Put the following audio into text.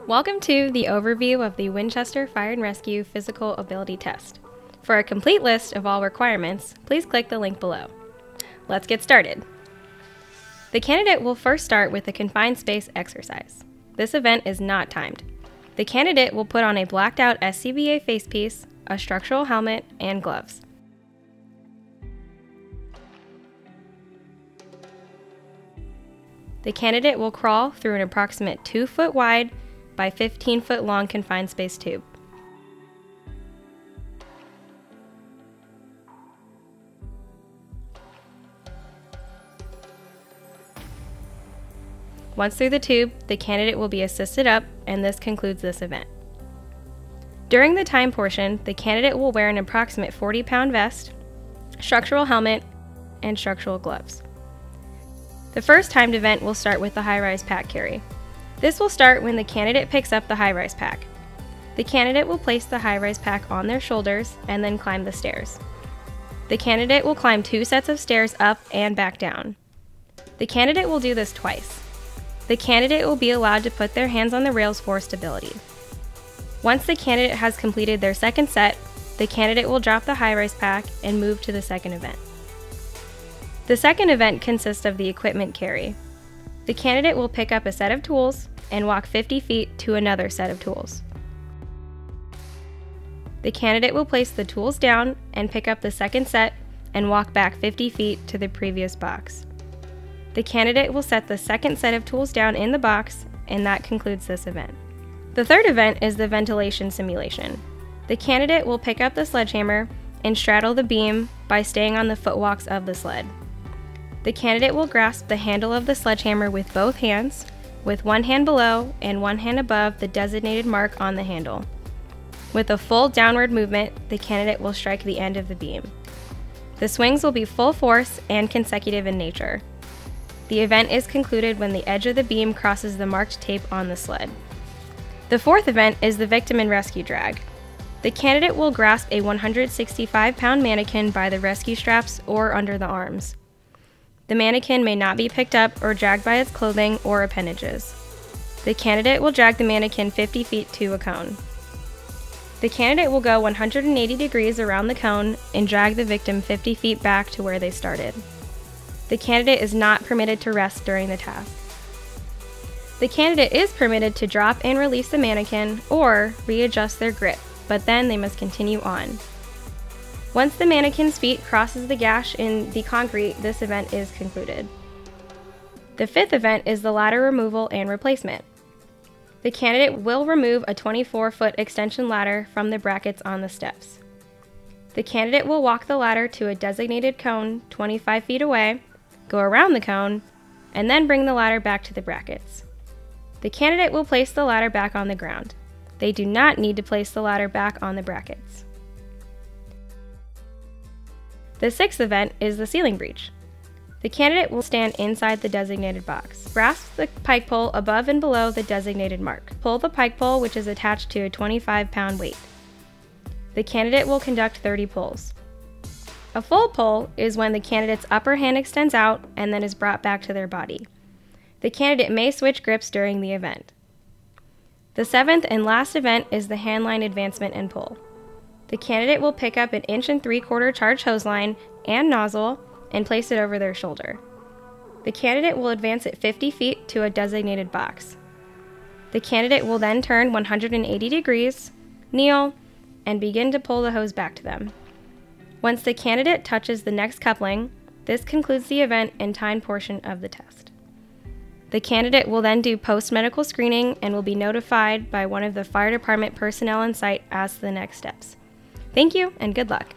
Welcome to the overview of the Winchester Fire and Rescue Physical Ability Test. For a complete list of all requirements, please click the link below. Let's get started. The candidate will first start with the Confined Space exercise. This event is not timed. The candidate will put on a blacked out SCBA facepiece, a structural helmet, and gloves. The candidate will crawl through an approximate 2-foot wide by 15-foot long confined space tube. Once through the tube, the candidate will be assisted up, and this concludes this event. During the time portion, the candidate will wear an approximate 40-pound vest, structural helmet, and structural gloves. The first timed event will start with the high-rise pack carry. This will start when the candidate picks up the high-rise pack. The candidate will place the high-rise pack on their shoulders and then climb the stairs. The candidate will climb 2 sets of stairs up and back down. The candidate will do this twice. The candidate will be allowed to put their hands on the rails for stability. Once the candidate has completed their second set, the candidate will drop the high-rise pack and move to the second event. The second event consists of the equipment carry. The candidate will pick up a set of tools and walk 50 feet to another set of tools. The candidate will place the tools down and pick up the second set and walk back 50 feet to the previous box. The candidate will set the second set of tools down in the box, and that concludes this event. The third event is the ventilation simulation. The candidate will pick up the sledgehammer and straddle the beam by staying on the footwalks of the sled. The candidate will grasp the handle of the sledgehammer with both hands, with one hand below and one hand above the designated mark on the handle. With a full downward movement, the candidate will strike the end of the beam. The swings will be full force and consecutive in nature. The event is concluded when the edge of the beam crosses the marked tape on the sled. The fourth event is the victim and rescue drag. The candidate will grasp a 165-pound mannequin by the rescue straps or under the arms. The mannequin may not be picked up or dragged by its clothing or appendages. The candidate will drag the mannequin 50 feet to a cone. The candidate will go 180 degrees around the cone and drag the victim 50 feet back to where they started. The candidate is not permitted to rest during the task. The candidate is permitted to drop and release the mannequin or readjust their grip, but then they must continue on. Once the mannequin's feet crosses the gash in the concrete, this event is concluded. The fifth event is the ladder removal and replacement. The candidate will remove a 24-foot extension ladder from the brackets on the steps. The candidate will walk the ladder to a designated cone 25 feet away, go around the cone, and then bring the ladder back to the brackets. The candidate will place the ladder back on the ground. They do not need to place the ladder back on the brackets. The sixth event is the ceiling breach. The candidate will stand inside the designated box. Grasp the pike pole above and below the designated mark. Pull the pike pole, which is attached to a 25-pound weight. The candidate will conduct 30 pulls. A full pull is when the candidate's upper hand extends out and then is brought back to their body. The candidate may switch grips during the event. The seventh and last event is the handline advancement and pull. The candidate will pick up an 1 3/4 charged hose line and nozzle and place it over their shoulder. The candidate will advance it 50 feet to a designated box. The candidate will then turn 180 degrees, kneel, and begin to pull the hose back to them. Once the candidate touches the next coupling, this concludes the event and time portion of the test. The candidate will then do post-medical screening and will be notified by one of the fire department personnel on site as to the next steps. Thank you and good luck.